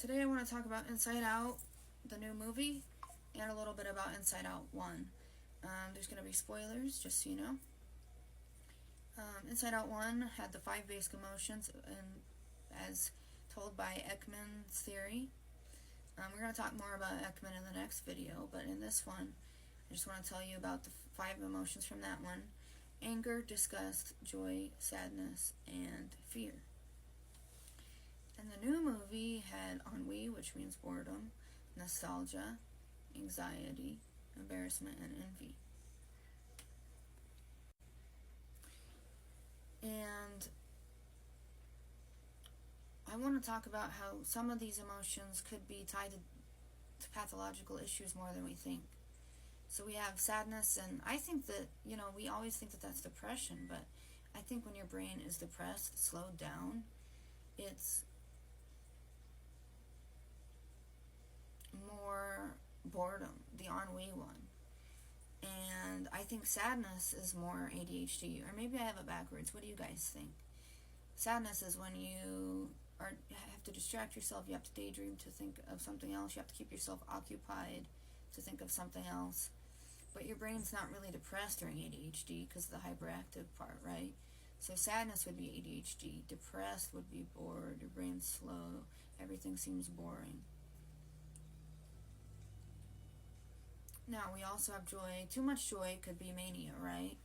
Today I want to talk about Inside Out, the new movie, and a little bit about Inside Out 1. There's going to be spoilers, just so you know. Inside Out 1 had the 5 basic emotions as told by Ekman's theory. We're going to talk more about Ekman in the next video, but in this one, I just want to tell you about the 5 emotions from that one: anger, disgust, joy, sadness, and fear. And the new movie had ennui, which means boredom, nostalgia, anxiety, embarrassment, and envy. And I want to talk about how some of these emotions could be tied to pathological issues more than we think. So we have sadness, and I think that, we always think that that's depression, but I think when your brain is depressed, slowed down, it's more boredom, the ennui one. And I think sadness is more ADHD, or maybe I have it backwards. What do you guys think? Sadness is when you have to distract yourself, you have to daydream to think of something else, you have to keep yourself occupied to think of something else. But your brain's not really depressed during ADHD because of the hyperactive part, right? So sadness would be ADHD, depressed would be bored, your brain's slow, everything seems boring. Now, we also have joy. Too much joy could be mania, right?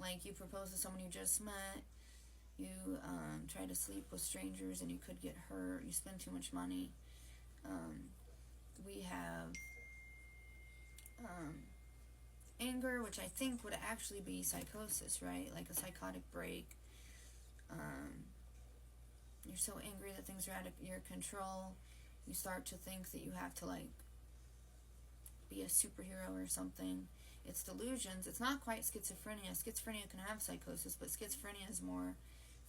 Like you propose to someone you just met, you try to sleep with strangers and you could get hurt, you spend too much money. We have anger, which I think would actually be psychosis, right? Like a psychotic break. You're so angry that things are out of your control. You start to think that you have to be a superhero or something. It's delusions. It's not quite schizophrenia. Schizophrenia can have psychosis, but schizophrenia is more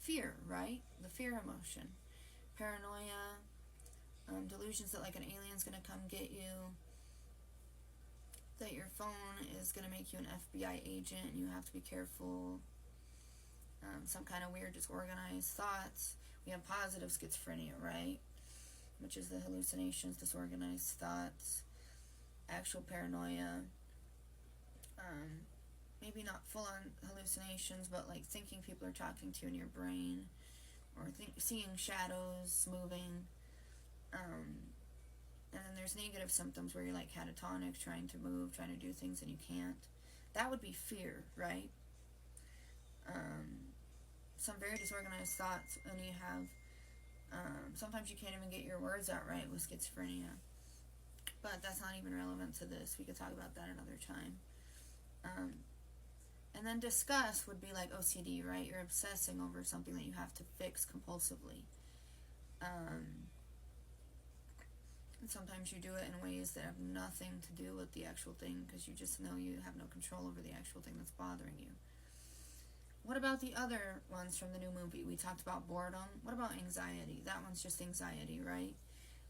fear, right? The fear emotion. Paranoia, delusions that like an alien's going to come get you, that your phone is going to make you an FBI agent and you have to be careful. Some kind of weird disorganized thoughts. We have positive schizophrenia, right? Which is the hallucinations, disorganized thoughts, actual paranoia, maybe not full-on hallucinations, but like thinking people are talking to you in your brain, or seeing shadows moving. And then there's negative symptoms where you're like catatonic, trying to move, trying to do things and you can't. That would be fear, right? Some very disorganized thoughts, and you have sometimes you can't even get your words out right with schizophrenia. But that's not even relevant to this. We could talk about that another time. And then disgust would be like OCD, right? You're obsessing over something that you have to fix compulsively. And sometimes you do it in ways that have nothing to do with the actual thing because you just know you have no control over the actual thing that's bothering you. What about the other ones from the new movie? We talked about boredom. What about anxiety? That one's just anxiety, right?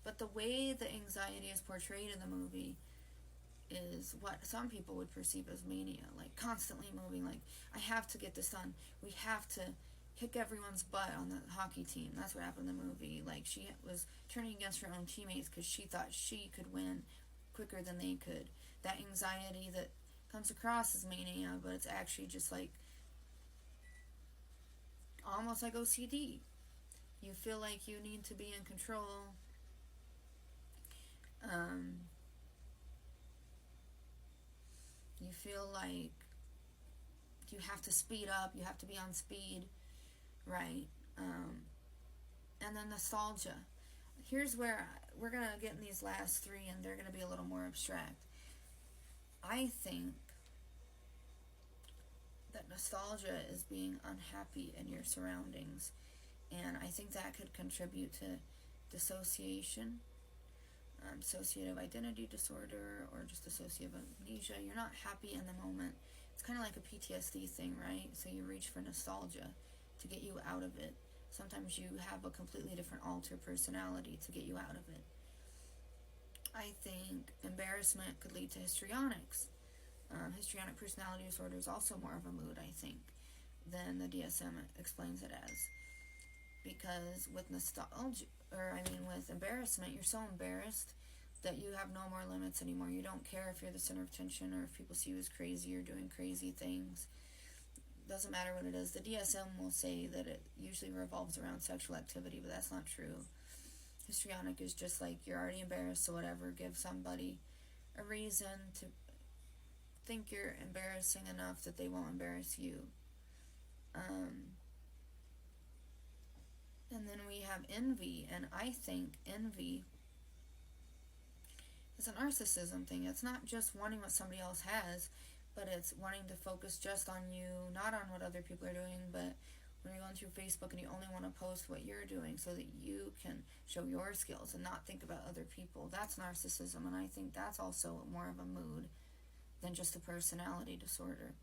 But the way the anxiety is portrayed in the movie is what some people would perceive as mania, like constantly moving, like, I have to get this done. We have to kick everyone's butt on the hockey team. That's what happened in the movie. Like, she was turning against her own teammates because she thought she could win quicker than they could. That anxiety that comes across as mania, but it's actually just like almost like OCD. You feel like you need to be in control. You feel like you have to speed up, you have to be on speed, right? And then nostalgia. Here's where we're going to get in these last 3, and they're going to be a little more abstract. I think that nostalgia is being unhappy in your surroundings, and I think that could contribute to dissociation, dissociative identity disorder, or just dissociative amnesia. You're not happy in the moment. It's kind of like a PTSD thing, right? So you reach for nostalgia to get you out of it. Sometimes you have a completely different alter personality to get you out of it. I think embarrassment could lead to histrionics. Histrionic personality disorder is also more of a mood, I think, than the DSM explains it as. Because with with embarrassment, you're so embarrassed that you have no more limits anymore. You don't care if you're the center of attention or if people see you as crazy or doing crazy things. Doesn't matter what it is. The DSM will say that it usually revolves around sexual activity, but that's not true. Histrionic is just like, you're already embarrassed, so whatever, give somebody a reason to think you're embarrassing enough that they won't embarrass you. And then we have envy, and I think envy is a narcissism thing. It's not just wanting what somebody else has, but it's wanting to focus just on you, not on what other people are doing, but when you're going through Facebook and you only want to post what you're doing so that you can show your skills and not think about other people. That's narcissism, and I think that's also more of a mood than just a personality disorder.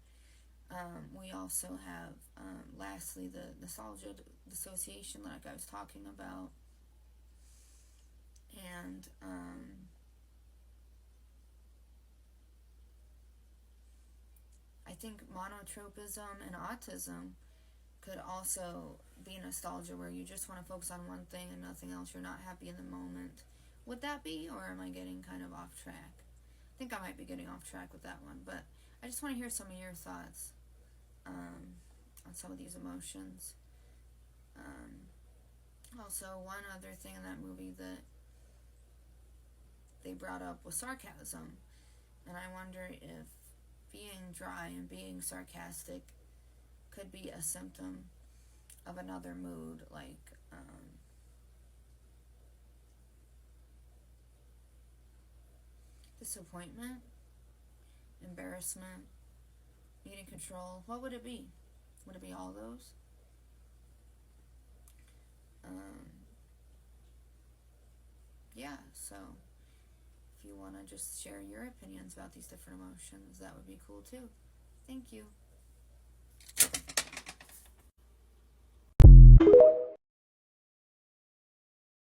We also have, lastly, the nostalgia dissociation, like I was talking about. And I think monotropism and autism could also be nostalgia, where you just want to focus on one thing and nothing else. You're not happy in the moment. Would that be, or am I getting kind of off track? I think I might be getting off track with that one, but I just want to hear some of your thoughts on some of these emotions. Also, one other thing in that movie that they brought up was sarcasm, and I wonder if being dry and being sarcastic could be a symptom of another mood, like disappointment, embarrassment, needing control. What would it be? Would it be all those? Yeah, so if you want to just share your opinions about these different emotions, that would be cool too. Thank you.